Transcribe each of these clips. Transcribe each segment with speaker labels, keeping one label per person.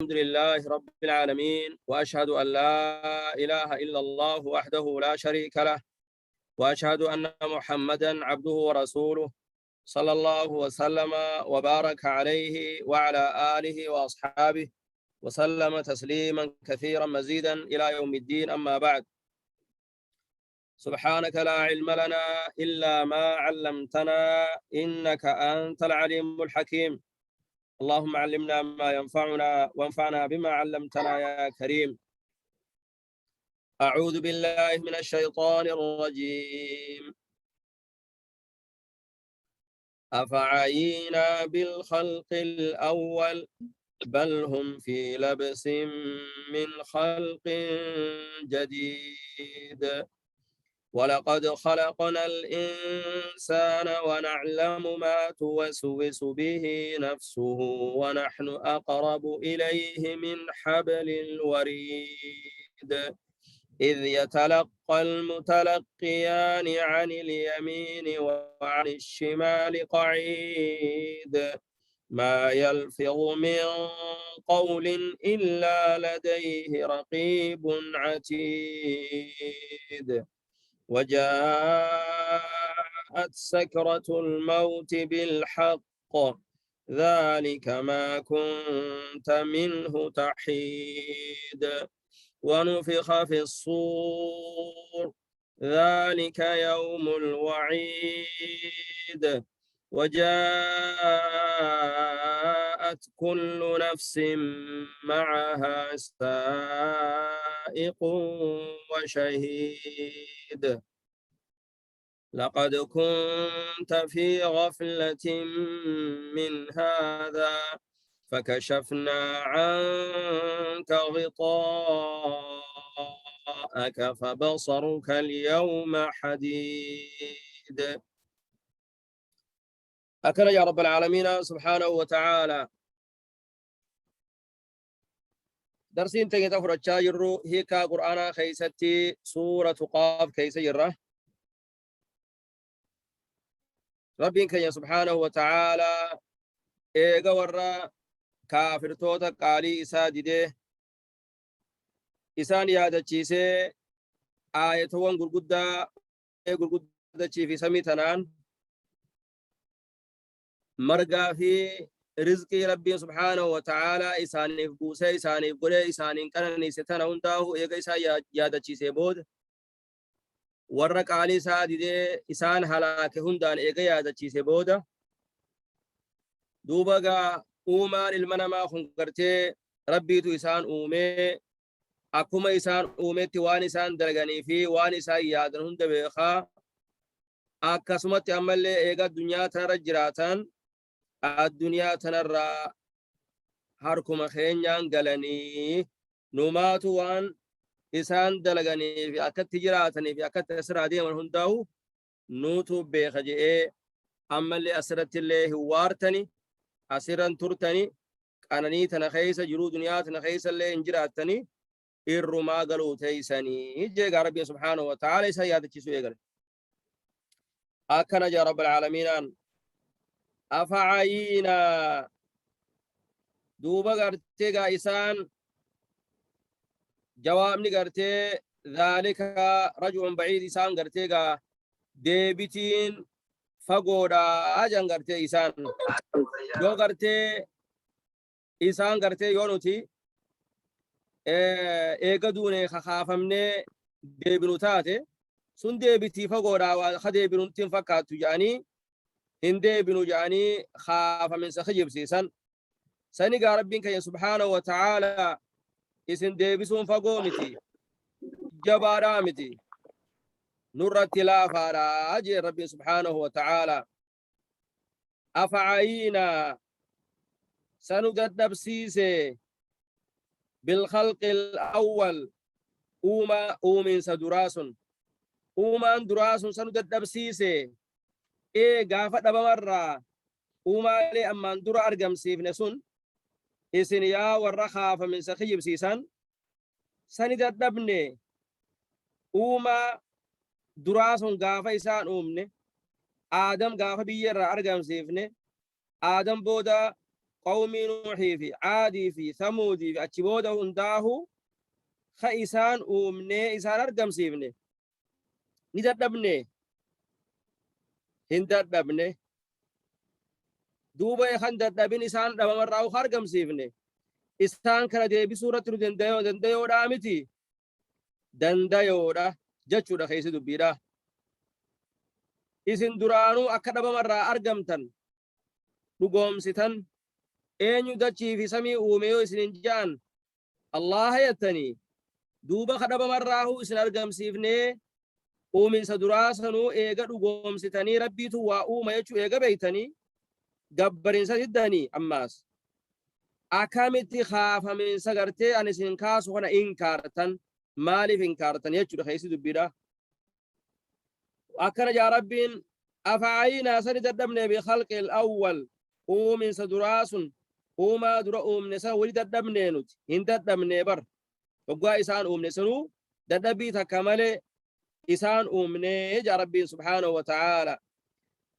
Speaker 1: الحمد لله رب العالمين وأشهد أن لا إله إلا الله وحده لا شريك له وأشهد أن محمدا عبده ورسوله صلى الله وسلم وبارك عليه وعلى آله وأصحابه وسلم تسليما كثيرا مزيدا إلى يوم الدين. أما بعد، سبحانك لا علم لنا إلا ما علمتنا إنك أنت العليم الحكيم. اللهم علمنا ما ينفعنا وانفعنا بما علمتنا يا كريم. أعوذ بالله من الشيطان الرجيم. أفعينا بالخلق الأول بل هم في لبس من خلق جديد. ولقد خلقنا الإنسان ونعلم ما توسوس به نفسه ونحن أقرب إليه من حبل الوريد. إذ يتلقى المتلقيان عن اليمين وعن الشمال قعيد. ما يلفظ من قول إلا لديه رقيب عتيد. وجاءت سكرة الموت بالحق ذلك ما كنت منه تحيد. ونفخ في الصور ذلك يوم الوعيد. وجاءت كل نفس معها سائق وشهيد. لقد كنت في غفلة من هذا فكشفنا عنك غطاءك فبصرك اليوم حديد. أكل يا رب العالمين سبحانه وتعالى درسين تنجي تفرج جرو هيكا قرآن خيستي سورة قاف كيس جرة. ربين كي سبحانه وتعالى إيغا ورّا كافر توتا قالي إسا ديده إسان يادا چيسي آيتوان گرگدّا في سمي تنان مرقا في رزقي ربي سبحانه وتعالى إسانيف بوسي إسانيف قولي إسانين كانني ستانا هنداهو إيغا إسا يادا چيسي بود ورّا قالي إسا ديده إسان هلاك هندان إيغا يادا چيسي بودا دوبا uumaan ilma namaa kun gartee rabbiitu isaan uume akkuma isaan uumetti waan isaan dalaganii fi waan isaan yaadan hunda beekaa. Akkasumatti ammallee eega addunyaa tanarra jiraatan addunyaa tanarraa harkuma keenyaan galanii numaatu waan isaan dalaganii fi akkatti jiraatanii fi akkatti asirraa deeman hundaa'u nuutu beeka je'ee ammallee asirratti illee hin waartani asiran turtani qananii tana keessa jiruu duniyaa tana keessa illee hin jiraattani irrumaa galuu teeysanii jeega rabbi subhaanahu wa ta'ala isa yaadachiisu eegale. akkana jaa rabbal aalamiinaan afa'ayiinaa duuba gartee gaa isaan jawaabni gartee dhaalika rajulun baciid isaan gartee gaa deebitiin fagoodhaa jan gartee isaan yoo gartee isaan gartee yoo nuti eega duune kakaafamnee deebinu taate sun deebitii fagoodhaa ka deebinuttiin fakkaattu jedhanii hin deebinu jedhanii kaafaminsa kijibsiisan. Sani gaa rabbiin keenya subhaanahu wa ta'aalaa isin deebisuun fagoo miti jabaadhaa miti nurratti laafaadhaa jee rabbiin subhaanahu wa ta'aalaa. أفعينا سندبسيسي بالخلق الأول أومن سدراس أومان دراس سندبسيسي إيه غافة بمرة أوما لي أمان درا أرقم سيفنسون إسن يا والرخاف من سخيب سيسان سندبني أوما دراس غافة إسان أومني آدم غافة بيّر أرقام سيفني آدم بودا قوم نوح في عادي في ثمود في أتشبوده هنداه خيسان أمني إسان أرقم سيفني ندبني هندبني دوبا يخان دبن إسان دبا مرة خرقم سيفني إسان كان دي بسورة دنديو رامتي دنديو را جچو دا خيسي دبيرا إسن درانو أكا دبا مرة أرقمتن نقوم ستن أين دچي في سمي أوميو إسن جان الله يتني دوبا خدبا مرة إسن أرقم سيفني أومن سدراسنو إيغا نقوم ستني ربيتو وأوما يچو إيغا بيتني gabbarin sa diddani ammas akamitti khaafamin sagarte ani sin kaasu kana inkaartan maalif inkaartan jechuudha keessa dubbidha akkana yaa rabbiin afa'ayna sani daddabne bi khalqi al-awwal uumin sa duraasun uumaa dura uumne san wali daddabne nuti hin daddabne bar waggaa isaan uumne sanuu daddabii takka malee isaan uumne yaa rabbiin subhaanahu wa ta'aala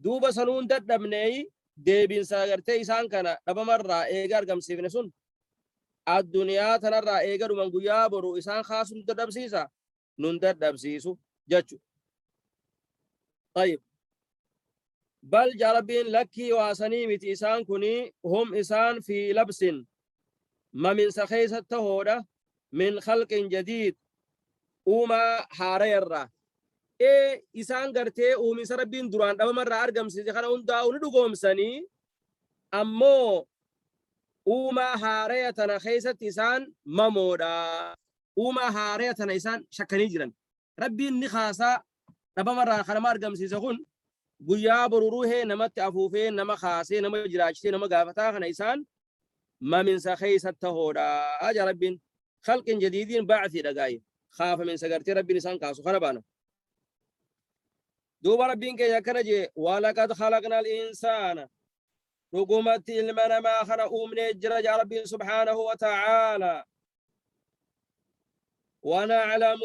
Speaker 1: duuba sanuun daddabneeyi deebin saagarte isaan kana dhabamarraa eega argamsiifne sun addunyaa tanarraa eega dhuman guyyaa boru isaan kaasun dadhabsiisa nun dadhabsiisu jechu طيب بل جربين لكي واسني متي إسان كني هم إسان في لبس ما من سخيسة تهودة من خلق جديد وما حاريرا isaan gartee uuminsa rabbiin duraan dhabamarraa argamsiise kana hundaa'u ni dhugoomsanii ammoo uumaa haaraya tana keessatti isaan mamoodha uumaa haaraya tana isaan shakkanii jiran rabbiin ni kaasaa dhabamarraa kanama argamsiise kun guyyaa boruruhee namatti afuufee nama kaasee nama jiraachisee nama gaafataa kana isaan maminsa keessatti tahoodha aja rabbiin khalqin jadiidiin ba'atii dhagaaye kaafaminsa gartee rabbiin isaan kaasu kana baana دوبا ربين كي يكنجي ولقد خلقنا الإنسان رقمت المنا ما خنا من الجرج ربي سبحانه وتعالى ونعلم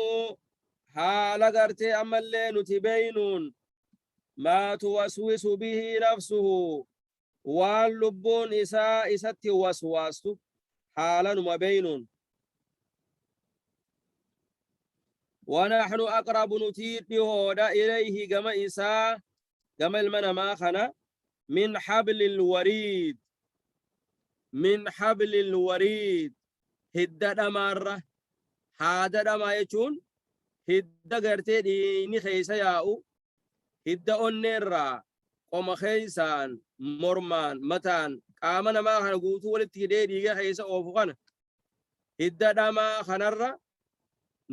Speaker 1: حال قرتي أما اللي نتبينون ما توسوس به نفسه واللبون إسات وسواس حالا مبينون ونحن أقرب نتير هودا إليه كما إساء كما المنا ما خنا من حبل الوريد من حبل الوريد هدى مرة هذا ما يكون هدى قرتي ديني خيسا ياو هدى النرى قم خيسان مرمان متان قامنا ما خنا قوتو ولتكدي ديغا خيسا أوفقنا هدى ما خنرى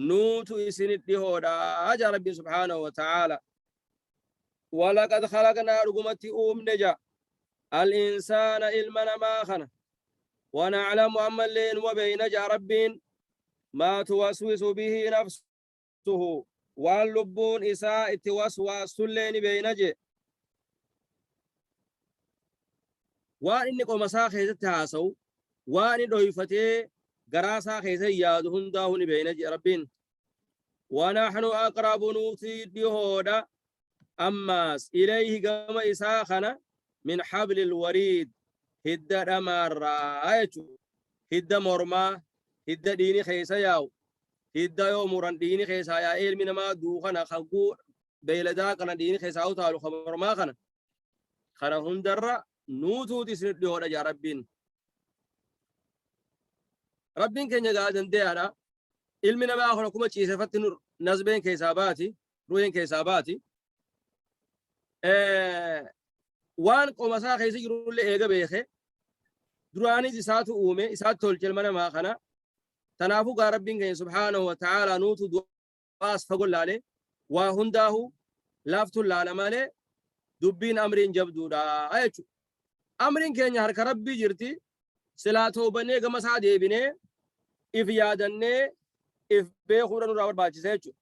Speaker 1: نوتو إسنت لهودا أجا ربي سبحانه وتعالى ولقد خلقنا رقمتي نجا الإنسان إلمنا ما خنا ونعلم أما اللين وبين جا ربين ما توسوس به نفسه واللبون إساء توسواس اللين بين جي وان إنكو مساء خيزت تاسو وان دويفتي قراسا خيزي يادهن داهن بين جي ربين ونحن أقرب نوتي بهودا أماس إليه قام إساخنا من حبل الوريد هدى أمار رايتو هدى مرما هدى ديني خيسا ياو هدى يوموران ديني خيسا يا إيل من ما دوخنا خلقو بيلدا كنا ديني خيسا أو تالو خبر ما خنا هندر نوتو تسند بهودا يا ربين ربين كن يقادن ديانا ilmina baa kana kuma ciisefatti nasbeen keessaa baati ruuhin keessaa baati waan qomasaa keessa jirullee eega beeke duraanis isaatu uume isaatu tolche ilma namaa kana tanaafuu gaa rabbiin keenya subhaanahu wa ta'aalaa nuutu du'aas fagoon laale waa hundaahu laaftuun laala malee dubbiin amriin jabduudha jechuudha amriin keenya harka rabbii jirti silaa toobannee gama isaa deebinee if yaadannee if beekuu dhan irraa barbaachisa jechuudha.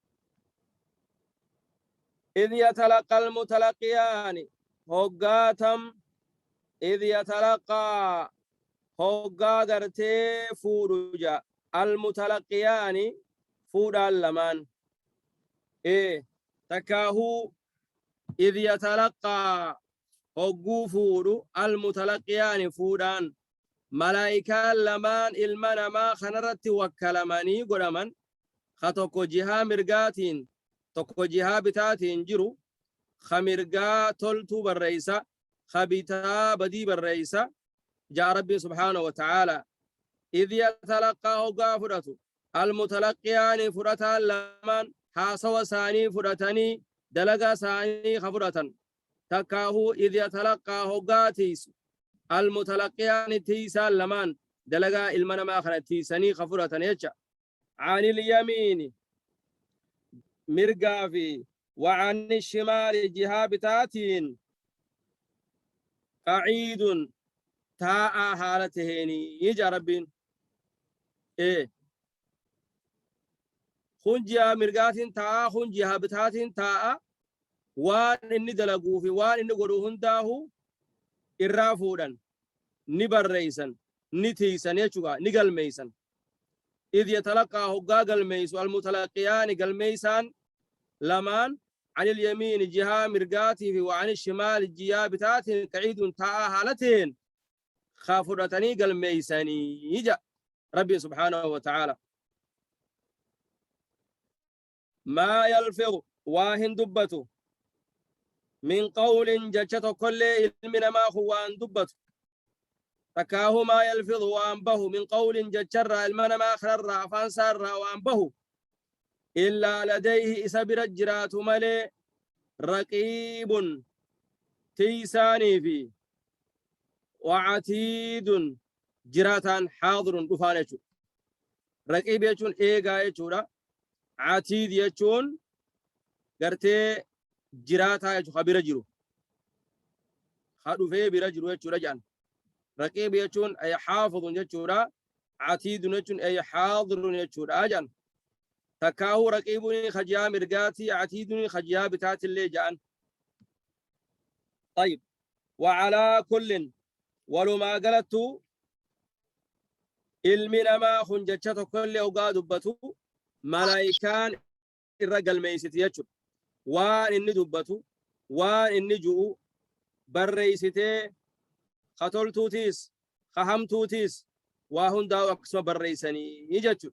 Speaker 1: إذ يتلقى المتلقيان هوغاتم إذ يتلقى هوغا غرتي فوروجا المتلقيان فودا اللمان تكاهو إذ يتلقى هوغو فورو المتلقيان فودان ملائكة لمان المنا ما خنرت وكلماني قدمان خطوكو جها مرقاتين توكو جها بتاتين جرو خمرقا تلتو بالرئيسة خبيتا بدي بالرئيسة جاء ربي سبحانه وتعالى إذ يتلقاه قافرته المتلقيان فرتا لمن حاسوا ساني فرتني دلقا ساني خفرة تكاهو إذ يتلقاه قاتيس المتلقيان تيسا لمن دلقا المنا ما خلت تيساني خفرة يجا عن اليمين مرقافي وعن الشمال جهابتاتين قعيد تاء حالتهني يجا ربين إيه خنجيا مرقاتين تاء خنجيا بتاتين تاء وان إني دلقو في وان إني قروهن داهو إرافودن نبر ريسن نتيسن يشوغا نقل ميسن إذ يتلقى هقاق الميس والمتلقيان قل ميسان لمان عن اليمين جهة مرقاتي في وعن الشمال الجهة بتاتين قعيد تاء حالتين خافرتني قل ميساني يجا ربي سبحانه وتعالى ما يلفظ واهن دبته من قول جتشته كل علمنا ما هو أن دبته تكاه ما يلفظ وأنبه من قول جتشر علمنا ما خرر عفان سار وأنبه إلا لديه إسبر الجرات ملي رقيب تيساني في وعتيد جراتان حاضر دفانيتو رقيب يجون إيغا يجورا عتيد يجون قرتي جراتا يجو خبير جرو خادو في بير جرو يجو رجان رقيب يجون أي حافظ يجورا عتيد يجون أي حاضر يجورا أجان تكاو رقيبني خجيا مرقاتي عتيدني خجيا بتات اللي جان طيب وعلى كل ولو ما قلت علمنا ما خنجتشت كل أوقات دبتو ملايكان الرجل ميست يجو وان إني دبتو وان إني جو بريستي خطول توتيس خهم توتيس وهن داو أقسم بريسني يجتو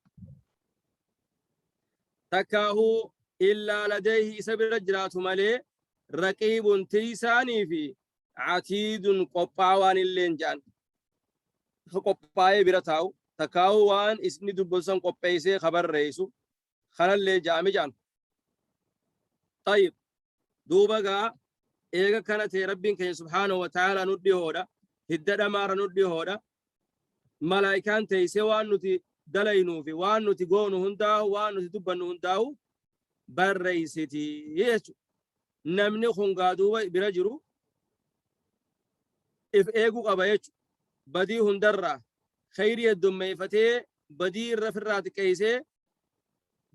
Speaker 1: تكاهو إلا لديه سبر الجرات مالي رقيب تيساني في عتيد قبعوان اللينجان قبعي برتاو تكاهو وان اسمي دبسان قبعيسي خبر رئيسو خلال اللي جامجان طيب دوبغا إيغا كانت ربين كي سبحانه وتعالى ندي هودا هددا مارا ندي هودا ملايكان تيسي وان نتي دلينو في وان نتي قونو هنداو وان نتي دبنو هنداو بريستي يجو نمني خنقادو برجرو إف إيغو قبا يجو بدي هندرة خيري الدمي فتي بدي الرفرات كيسي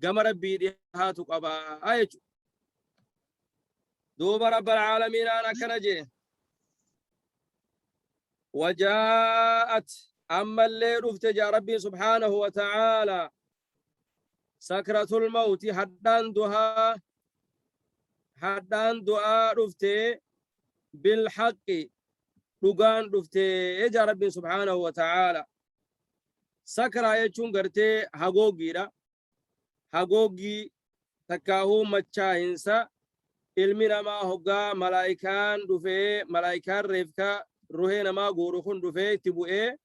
Speaker 1: قمر بيدي هاتو قبا يجو دوب رب العالمين أنا كنجي وجاءت أما اللي رفت جا ربي سبحانه وتعالى سكرة الموت حدان دعاء رفت بالحق رقان رفت جا ربي سبحانه وتعالى سكرة يجون قرتي حقوقي تكاهو مچاهنسا علمي نما هقا ملايكان رفي ملايكان رفكا روحي نما غورخون رفي تبوئي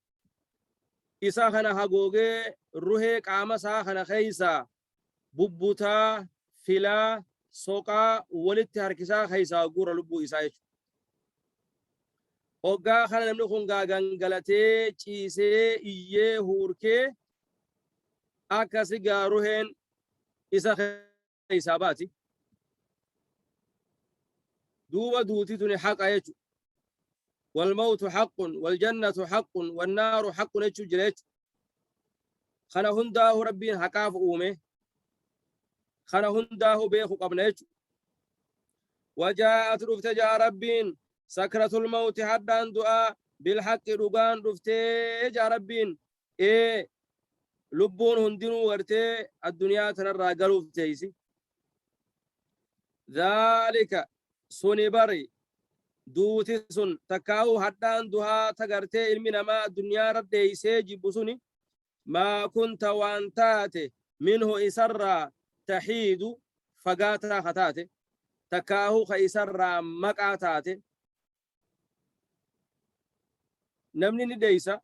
Speaker 1: إسا خنا حقوقي روحي قاما سا خنا خيسا ببوتا فلا سوقا ولت هركسا خيسا غور لبو إسا يجو هقا خنا نمني خنقا غنغلتي چيسي إيه هوركي أكاسي غاروهن إسا خيسا باتي دوبا دوتي تني حق يجو والموت حق والجنة حق والنار حق يجو جريت خنا هنداه ربين حقاف أومه خنا هنداه بيخو قبل يجو وجاءت رفتجا ربين سكرة الموت حدان دعاء بالحق رقان رفتجا ربين إيه لبون هندنو ورتي الدنيا تنرى قلوب تيسي ذلك سوني بري دوتي سن تكاو حدان دوها تغرتي علمنا ما الدنيا ردي سيجي بسوني ما كنت وانتاتي منه إسرى تحيد فقاتا خطاتي تكاهو خيسرى مقاتاتي نمني نديسا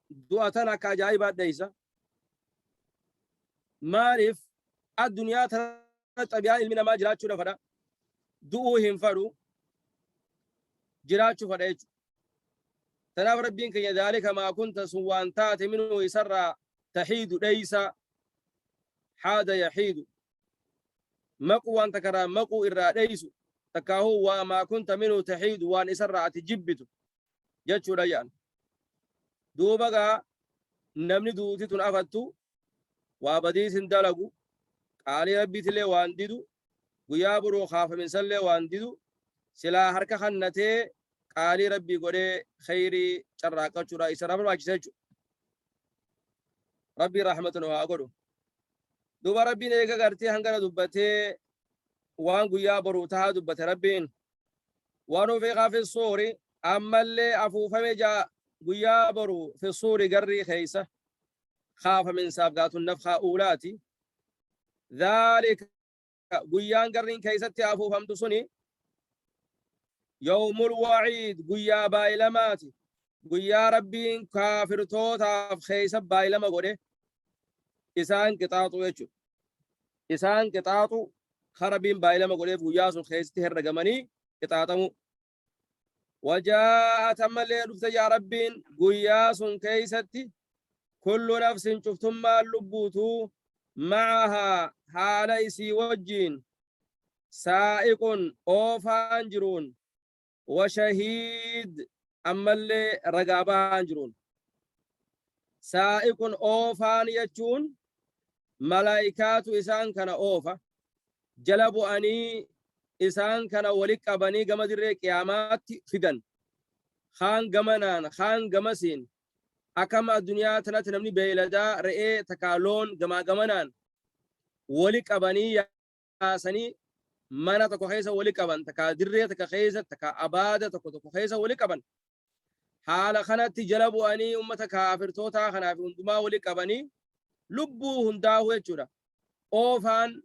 Speaker 1: دواتنا كاجايبات ديسا مارف الدنيا طبيعة علمنا ما جراتشو دفدا دوهم فرو جراتشو فدايتشو تناف ربين كي ذلك ما كنت سوانتات منه يسرى تحيد ديسا حاد يحيد مقو وان تكرا مقو إرى ديسو تكاهو وما كنت منه تحيد وان يسرى تجبتو جاتشو ريان دوبغا نمني دوتي تنأفتو وابديس اندلقو قالي ربي تلي وان ديدو ويابرو خاف من سلي وان ديدو سلا حركة خنته قالي ربي قولي خيري شراكة شرا إسراب الواكسيجو ربي رحمة وآقودو دوبا ربي نيكا قرتي هنگانا دبته وان ويابرو تها دبته ربين وانو في غاف الصوري أما اللي أفوفا مجا ويابرو في الصوري قري خيسة خاف من سابقات النفخة أولاتي ذلك قيان قرين كيستي أفو فهمت سني يوم الوعيد قيا بايلماتي قيا ربين كافر توتا خيسة بايلما قده إسان قطاطو يجو إسان قطاطو خربين بايلما قده قياسو خيستي هرقماني قطاطمو وجاءت أمالي رفت يا ربين قياس كيستي كل نفس شفتم اللبوتو معها حاليسي وجين سائق أوفان جرون وشهيد أما اللي رقابان جرون سائق أوفان يجون ملائكات إسان كان أوفا جلبوا أني إسان كان ولك أبني قمد الرقيامات فدن خان قمنان خان قمسين أكما الدنيا تنات نمني بيلدا رئي تكالون قمنان ولك أبني ياسني مانا تكو خيسا ولك أبن تكا درية تكا خيسا تكا أبادة تكو خيسا ولك أبن حال خنات جلبوا أني أمتا كافر توتا خنا في هندما ولك أبني لبو هنداوه چورا أوفان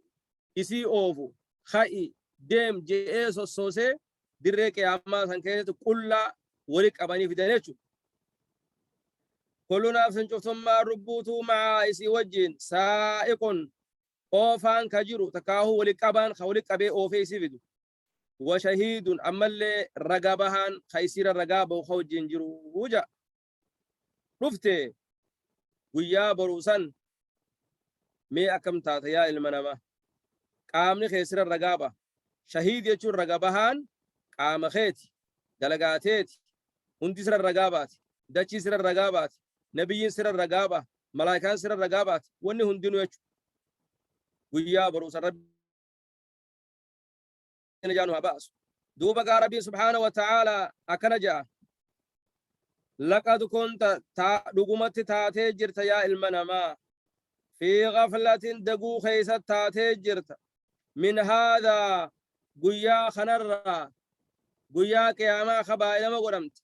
Speaker 1: إسي أوفو خائي ديم جئي سوسي درية كياما سنكيسة كلا ولك أبني في دينيچو كل نفس ثم ربوتو مع إسي وجين سائق أوفان كجيرو تكاهو ولقبان خولق أبي أوفي سيفدو وشهيد أما اللي رقابهان خيسير الرقاب وخو جنجرو وجا رفتي ويا بروسان مي أكم تاتيا المنما قامني خيسير الرقابة شهيد يجور رقابهان قام خيتي دلقاتيتي هندي سر الرقابات دچي سر الرقابات نبيين سر الرقابة ملائكان سر الرقابات وني هندينو يجو ويا بروس رب نجانو باس دوبا ربي سبحانه وتعالى أكنجا لقد كنت دقمت تاتي جرت يا المنما في غفلة دقو خيسة تاتي جرت من هذا قيا خنرا قيا قياما خبائل ما قرمت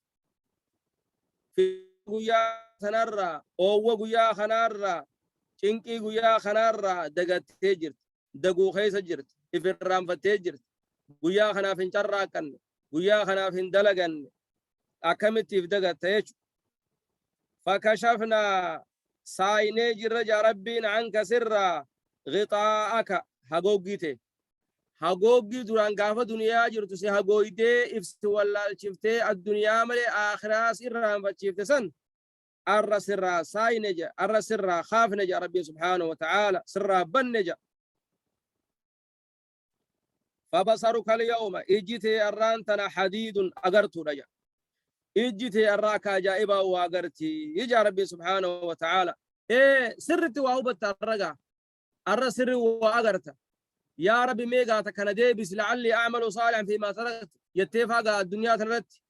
Speaker 1: في قيا خنرا أو قيا خنرا چنقي قيا خنرا دقتي جرت دقو خيسة جرت إفرام فتي جرت قيا خنا فنشرا كن قيا خنا فندلقن أكمت في دقتي فكشفنا سايني جرجا ربين عنك سرا غطاءك هقوقيته هقوقي دران قافة دنيا جرتو سي هقويته إفست والله شفته الدنيا ملي آخرا سرا فشفته سن أر سرا ساينجا أر سرا خاف نجا ربي سبحانه وتعالى سرا بن نجا فبصرك اليوم إجتي أرانتنا حديد أغرتو نجا إجتي أراك جائبا وأغرتي يجا ربي سبحانه وتعالى إيه سرتي وأوبت الرقا أر سري وأغرت يا ربي ميغا تكندي بس لعلي أعمل صالحا فيما تركت يتفاق الدنيا تركت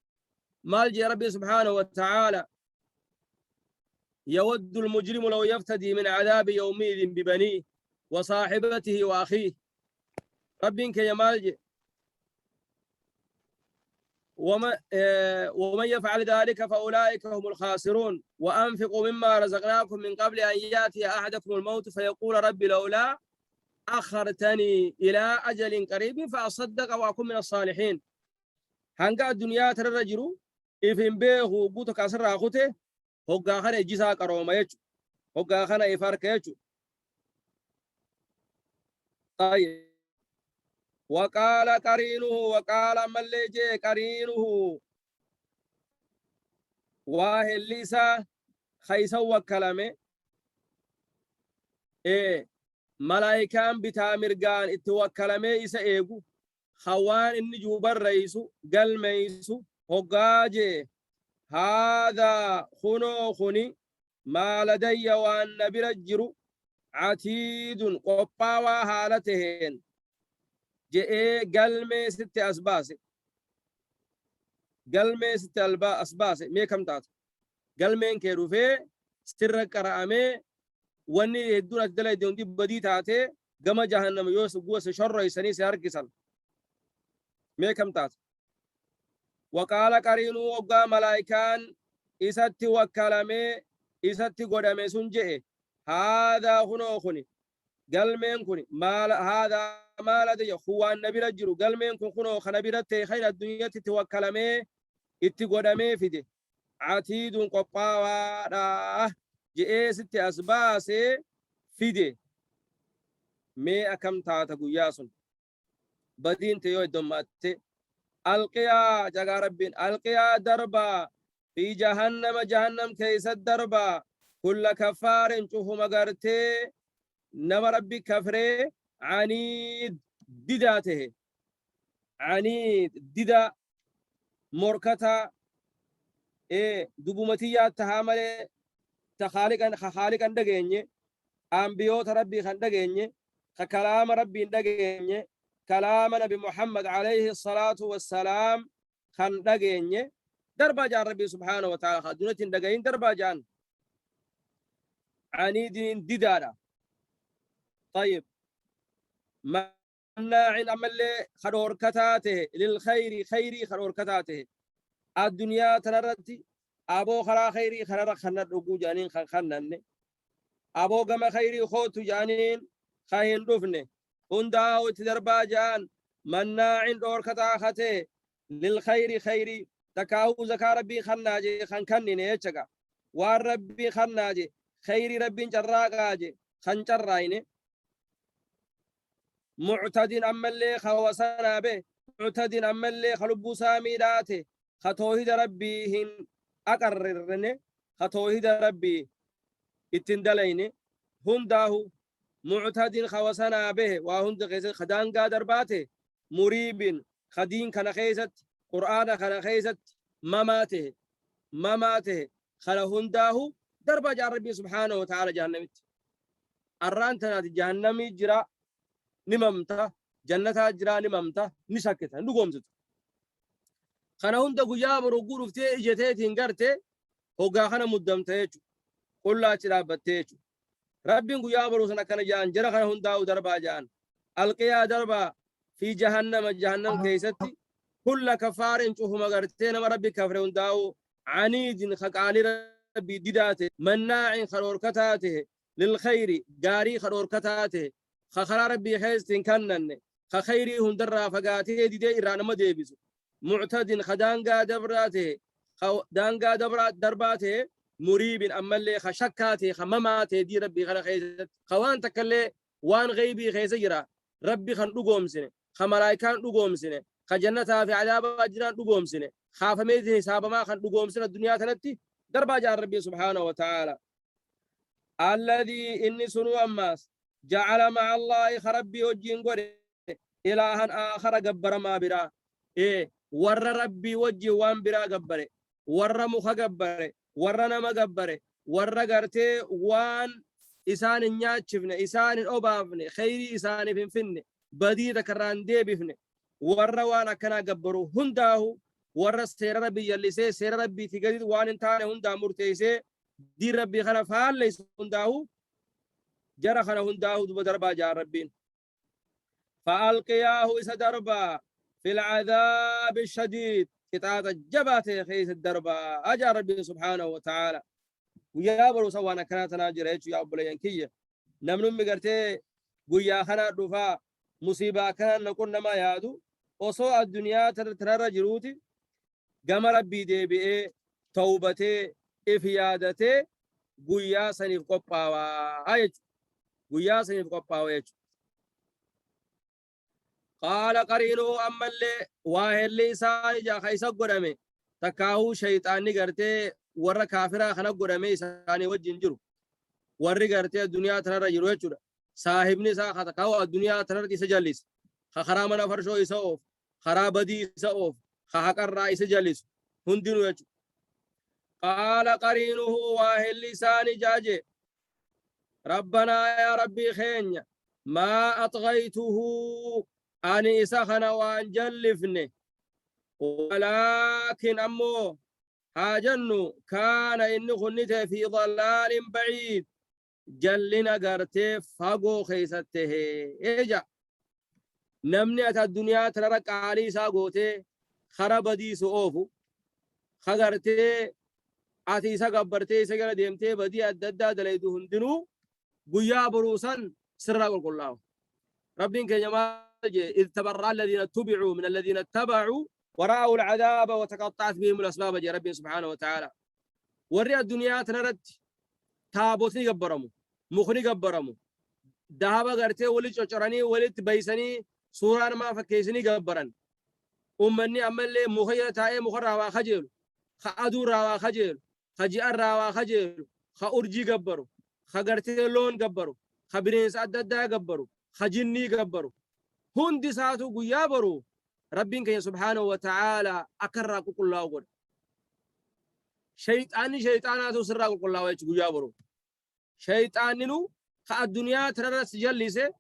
Speaker 1: مالجي ربي سبحانه وتعالى يود المجرم لو يفتدي من عذاب يومئذ ببنيه وصاحبته وأخيه ربك يا مالجي ومن يفعل ذلك فأولئك هم الخاسرون وأنفقوا مما رزقناكم من قبل أن يأتي أحدكم الموت فيقول رب لولا أخرتني إلى أجل قريب فأصدق وأكون من الصالحين. هنگا الدنيا ترى رجلو إفن بيهو بوتو كاسر أخوته هوغا خنا جيسا قروما يجو هوغا خنا إفارك يجو. طيب وقال قرينه وقال ملجي قرينه واهليسا خيسا وكلامه إيه ملايكان بتامرغان اتوكلمه إسا إيغو خوان إني جوبر رئيسو قل ميسو هقاجي هذا خنو خني ما لدي وأن برجرو عتيد قباوا حالتهن جئ قل مي ست أسباسي قل مي ست أسباسي مي كم تات قل مين كيروفي سترق رأمي واني يدون أجدل يدون دي بدي تاتي قم جهنم يوسف قوس شر يسني سياركسن مي كم تات. وقال قرينو وقا ملايكان إساتي وكلامي إساتي قدامي سنجئ هذا خنو خني قال مين كني ما هذا ما لدي هو النبي رجل قال مين كن خنو خنبيرتي خير الدنيا تتوكلامي إتي قدامي فيدي عتيد قباوا دا جئ ست أسباسي فيدي مي أكم تاتا قياسون بدين تيو الدمات القيا جاء ربين القيا دربا في جهنم جهنم كيس الدربا كل كفار شوف مغرتي نما ربي كفري عنيد دداته عنيد ددا مركتا إيه دبومتيا تهامل خالقا دغيني أنبيوت ربي خندغيني كلام ربي دغيني كلام نبي محمد عليه الصلاة والسلام خندغيني دربا جان ربي سبحانه وتعالى خدونة دغين دربا جان عنيد ددادا. طيب مناع أمل خدور كتاته للخير خيري خدور كتاته الدنيا تنرتي أبو خرا خيري خرا خنر رجو جانين خننني أبو جم خيري خوت جانين خاين دفنه هندا وتدربا جان مناع دور كتاخته للخير خيري تكاو زكا ربي خناجي خنكنني يچغا والربي خناجي خيري ربي جراغاجي خنچراينه معتد أملي خوسنا به معتد أملي خلبو ساميداته خطوهد ربيهن أقررن خطوهد ربي اتندلين هنداه معتد خوسنا به وهند غيث خدان قادر باته مريب خدين كان خيزت قرآن كان خيزت مماته خلا هنداه درب جار ربي سبحانه وتعالى جهنمت الرانتنا جهنمي جرا نممتا جنة جرا نممتا نشكتا نقومت خنا هند قيام رجول فتي إجتة تنقرته هو خنا مدمته كلها تلابته ربي قيام رسنا كان جان جرا خنا هندا ودربا جان القيا دربا في جهنم كيستي كل كفار شوف مغرتين ربي كفر هنداو عنيد خقالي ربي دداته مناع خرور كتاته للخير جاري خرور كتاته خخرا ربي خيستين كنن خخيري هندرا فقاته دي إيران ما ديبسو معتد خدانغا دبراته دانغا درباته مريب أما اللي خشكاته خمماته دي ربي خلا خيزت خوان تكلي وان غيبي خيزيرا ربي خن دغوم سنه خملائكان دغوم سنه خجنتها في عذاب اجران دغوم سنه خاف ميزه حساب ما خن دغوم سنه الدنيا تنتي دربا جار ربي سبحانه وتعالى الذي اني سنو اماس جعل مع الله خربي وجين غوري الها اخر جبر ما برا إيه ور ربي وجي وان برا جبره ور مخ جبره ور نما جبره ور غرتي وان إسان نياتشفنا إسان أوبافنا خيري إسان فنفنة بدي ذكران دي بفنة ورّوانا كنا جبرو هنداه ورّ سير ربي يلي سير ربي تجديد وان انتان هندا مرتيسي دي ربي خنا فعل ليس هنداه جرى خنا هنداه دو دربا جار ربين فألقياه إسا دربا في العذاب الشديد قطعة جبات خيس الدربة أجا ربي سبحانه وتعالى ويا برو سوانا كانت ناجر هيك يا أبو لينكية نمنو مقرتي ويا خنا دفا مصيبة كان نكون ما يادو وصو الدنيا ترى جروتي قام ربي دي بي توبتي إفيادتي ويا سنيف قباوا هاي ويا سنيف قباوا قال قرينه أما اللي واهل ساي جا خيسا قرمي تكاهو شيطاني قرتي ورا كافرا خنا قرمي ساني وجين جرو ورّي قرتي الدنيا ترى جرو يجرو صاحبني سا خطكاو الدنيا ترى تسجلس خرامنا فرشو يسوف خرابدي يسوف خحقر رئيس جلس هندنو يجرو قال قرينه واهل لسان جاجي ربنا يا ربي خينيا ما أطغيته أني سخنا وان جلفني ولكن أمو حاجنو كان إني خنته في ضلال بعيد جلنا قرتي فاقو خيسته إيجا نمني أتا الدنيا ترك علي ساقوتي خرب دي سؤوفو خغرتي أتي ساقبرتي ساقر ديمتي بدي أددا دليدو هندنو قيا بروسا سرق الله ربين كجمال إذ تبرأ الذين اتبعوا من الذين اتبعوا ورأوا العذاب وتقطعت بهم الأسباب جاء ربي سبحانه وتعالى ورئ الدنيا تنرد تابوتني قبرمو مخني قبرمو ذهب غرتي ولي چچراني ولي بيسني سوران ما فكيسني قبرن أمني أملي مخير تاي مخر وا خجل خادو راوا خجل خجئر راوا خجل خأرجي قبرو خغرتي لون قبرو خبرين أددا قبرو خجني قبرو هندي ساتو قيا برو ربين سبحانه وتعالى أكرر كل الله قد شيطاناتو سرق كل الله ويش قيا برو شيطانينو خا الدنيا ترى سجلسه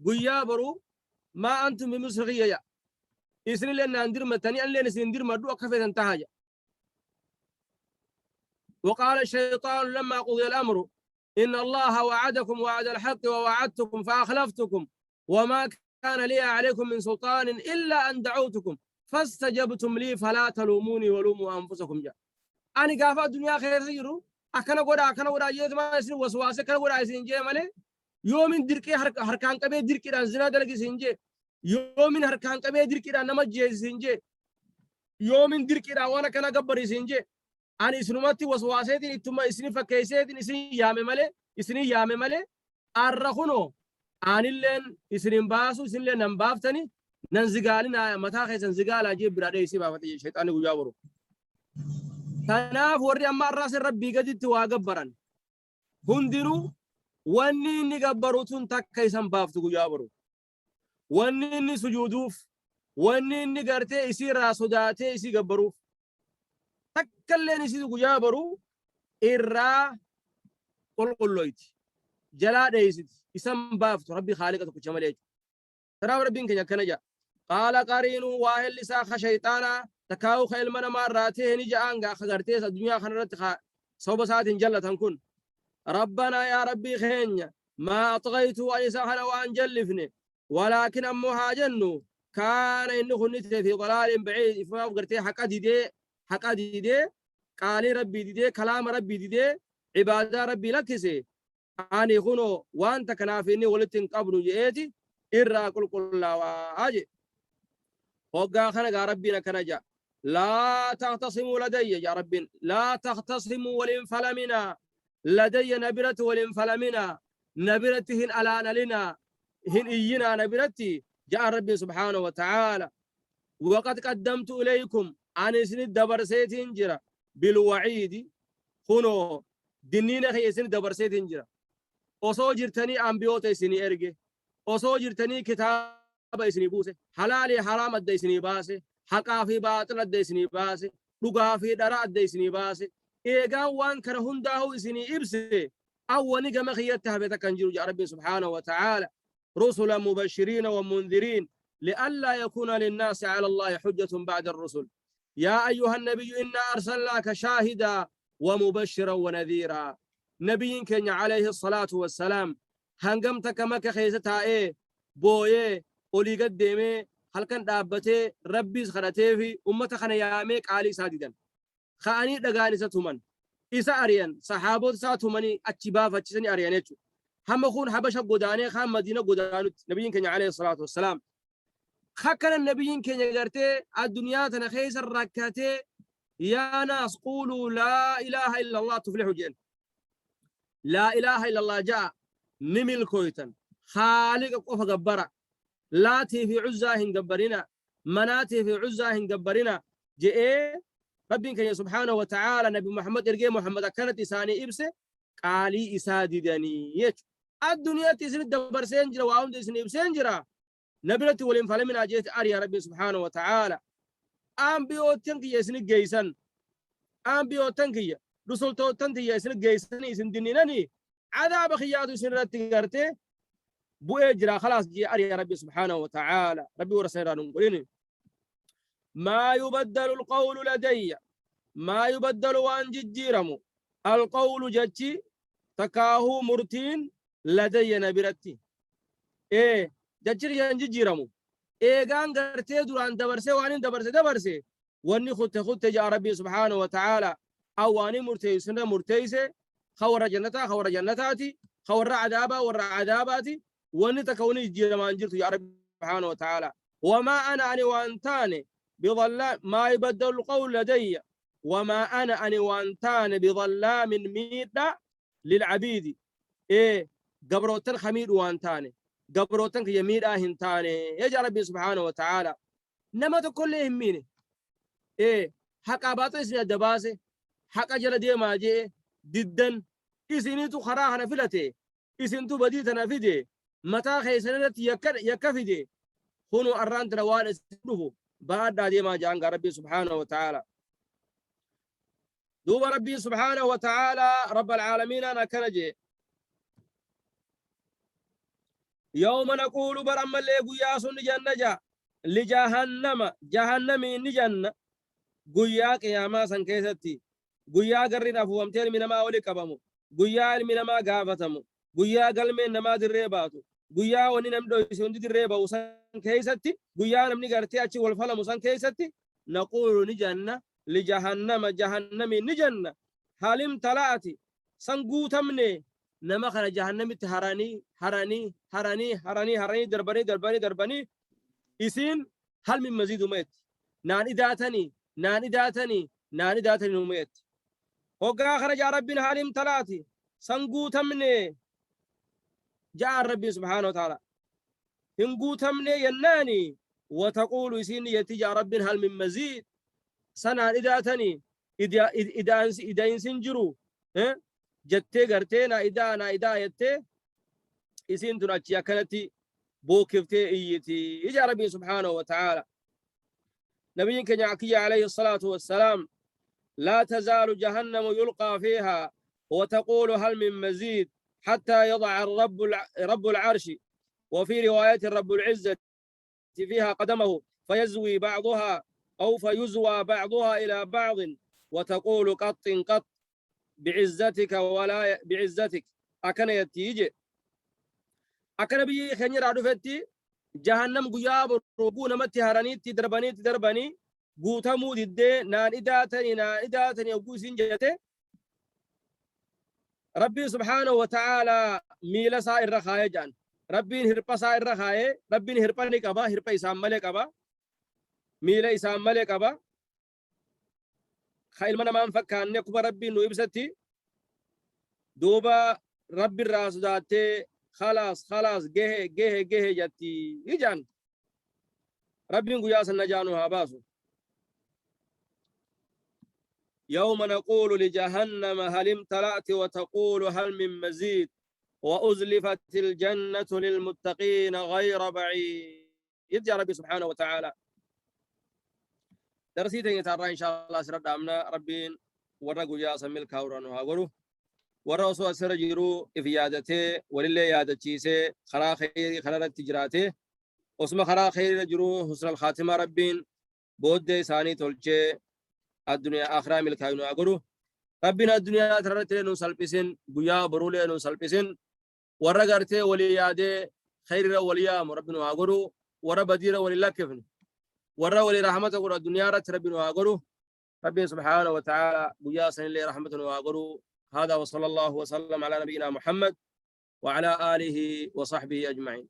Speaker 1: قيا برو ما أنتم بمسرقية إسرائيل لنا ندير متاني أن لنا سندير مدو أكفي انتهاج وقال الشيطان لما قضي الأمر إن الله وعدكم وعد الحق ووعدتكم فأخلفتكم وما كان لي عليكم من سلطان إلا أن دعوتكم فاستجبتم لي فلا تلوموني ولوموا أنفسكم جاء أنا قافا الدنيا خير سيرو أكنا قد يد ما يسن وسواسة كنا قد يسنجي مالي يوم دركي هركان كبير دركي ران زنا دلقي سنجي يوم هركان كبير دركي ران نمجي سنجي يوم دركي ران وانا كنا قبري سنجي أنا إسنوماتي وسواسة إتما إسني فكيسة إسني يامي مالي أرخونو أنا لين إسنين باسو إسنين لين نمبافتني ننزقالنا متى خيسن زقال أجيب برادي سيبا فتي شيطان وياورو تناف وري أما الراس ربي قد تواقبرن هندنو واني نقبروتون تكيسن بافتو وياورو واني سجودوف واني نقرتي إسي راسو داتي إسي قبروف تكلين إسي وياورو إرا قلقلويتي جلا ديسيت اسم بافتو ربي خالقك كشماليج ترى ربين كنيا كنجا قال قرين واهل لسا شيطانا تكاو خيل من مراته نجا انغا خغرتي الدنيا خنرت صوب ساعات جلت تنكون ربنا يا ربي خينيا ما اطغيت وانسخنا وانجلفني ولكن امو هاجنو كان انه خنت في ضلال بعيد فما قرتي حق دي قال ربي دي كلام ربي دي عباده ربي لكسي أنا خنو وأنت كنافيني ولتن قبل جئتي إرّا كل واجي وقا خنا ربنا كنجا لا تختصموا لدي يا رب لا تختصموا والانفل منا لدي نبرة والانفل منا نبرتهن ألان لنا هن إينا نبرتي جاء ربي سبحانه وتعالى وقد قدمت إليكم عن سن دبرسيت انجرا بالوعيد خنو دنينا خي سن دبرسيت انجرا osoo jirtanii ambiyoota isinii erge osoo jirtanii kitaaba isinii buuse halaalii haraam adda isinii baase haqaa fi baaxila adda isinii baase dhugaa fi dhara adda isinii baase eegaan waan kana hundaahu isinii ibse awwani gama khiyyatti habeta kan jiru ja rabbi subhanahu wa ta'ala rusula mubashirin wa mundirin لئلا يكون للناس على الله حجة بعد الرسل يا أيها النبي إنا أرسلناك شاهدا ومبشرا ونذيرا نبي كان عليه الصلاة والسلام هنقمتك مكة خيستها بويه أولي قدمي هل كان دابته ربي خنته في أمة خنا يامك علي ساددا خاني دغاني ستمن إسا أريان صحابة ساتمني أتشبا فتشني أريانيتو هم خون حبشة قداني خام مدينة قدانو نبيين كان عليه الصلاة والسلام خكنا النبيين كان يقرتي الدنيا تنخيس الركاتي يا ناس قولوا لا إله إلا الله تفلحوا جين لا إله إلا الله جاء نمل كويتن خالق قف جبرة لاتي في عزاه جبرنا مناتي في عزاه جبرنا جاء ربي كان سبحانه وتعالى نبي محمد إرجع محمد كانت إساني إبسه قالي إسادي دني الدنيا تسند دبر سنجرا وعند إسني بسنجرا نبلتي ولين فلمن أجيت أري ربي سبحانه وتعالى أم بيوتن كي يسني جيسن أم بيوتن كي رسول توتن كي يسني جيسن إسن دينينني عذاب خياط سنرت تجارته بو اجرا خلاص جي اري ربي سبحانه وتعالى ربي ورسينا نقولين ما يبدل القول لدي ما يبدل وان جيرمو القول جتي تكاهو مرتين لدي نبرتي ايه جتي ينجي جيرمو ايه غان غرتي دوران دبرسه وان دبرسه واني خدت جاء ربي سبحانه وتعالى او اني مرتي سنه مرتيسه خور جنتاتي خور عذاباتي واني تكوني جيرمان جرت يا رب سبحانه وتعالى وما انا اني وانتاني بظلام ما يبدل القول لدي وما انا اني وانتاني بظلام ميدا للعبيد ايه قبروتن خميد وانتاني قبروتن يميد اهنتاني يا ربي سبحانه وتعالى نما تقول لي هميني ايه حق اباطي اسمي الدباسه حق جلدي ما جي جدا اسنيتو خراهنا فلتي اسنتو بديتنا فيدي متى خيسنت يكفدي هونو أرانت روان اسمه بعد دي ما جانغ ربي سبحانه وتعالى دوب ربي سبحانه وتعالى رب العالمين أنا كنجي يوم نقول برم اللي قياس جنة جهنم نجنة قيا قياما سنكيستي قيا قرنا فوامتين من ما ولي كبمو قيا من ما قافتمو قيا قلمين نما دريباتو guyyaa wani nam dhoyse hundi dirree ba'u san keessatti guyyaa namni gartee achi wal falamu san keessatti naquulu ni janna li jahannami ni janna halim talaati san guutamne nama kana jahannamitti haranii darbanii isin hal min maziidu meet naan idaatanii numeet hoggaa kana jaa rabbiin halim talaati san guutamne جاء ربي سبحانه وتعالى إن قوتمني يناني وتقول سيني يتجا رب هل من مزيد سنة إداتني إذا إنسنجروا جتة قرتنا إذا يتة إسين تناتيا كانتي بوكفتي إيتي إجا ربي سبحانه وتعالى نبي كنعكي عليه الصلاة والسلام لا تزال جهنم يلقى فيها وتقول هل من مزيد حتى يضع رب العرش وفي رواية رب العزة فيها قدمه فيزوي بعضها أو فيزوى بعضها إلى بعض وتقول قط بعزتك ولا بعزتك أكن يتيجي أكن بي خنير عرفتي جهنم قياب ربون متي هرانيتي درباني قوتمو دي نان إداتني أبو سنجته ربي سبحانه وتعالى ميلا سائر رخاية جان ربين هربا سائر رخاية ربين هربا نكبا هربا إسام ملك أبا ميلا إسام ملك أبا خيل من ما نفكان نكبا ربي نويبستي دوبا ربي الراس داتي خلاص جه جاتي يجان ربي نقياس النجانو هاباسو يوم نقول لجهنم هل امتلأت وتقول هل من مزيد وأزلفت الجنة للمتقين غير بعيد يرجع ربي سبحانه وتعالى درسيتين يتعرى إن شاء الله سرد أمنا ربين ورقوا يا سمي الكوران وهاقروا ورسوا سرجروا إفيادته ولله يادتشيسه خلا خير خلا التجراته اسم خلا خير جرو حسن الخاتمة ربين بود ثاني تلجي الدنيا آخرة ملكاينو أقولوا ربنا الدنيا ترى نو سلبسين بيا برولة نو سلبسين ورقرته ولياده خير وليام ربنا أقولوا ورب ديرا ولله كفن ورا ولي رحمته ورا الدنيا رت ربنا واغرو ربي سبحانه وتعالى بياسن لي رحمته واغرو. هذا وصلى الله وسلم على نبينا محمد وعلى آله وصحبه أجمعين.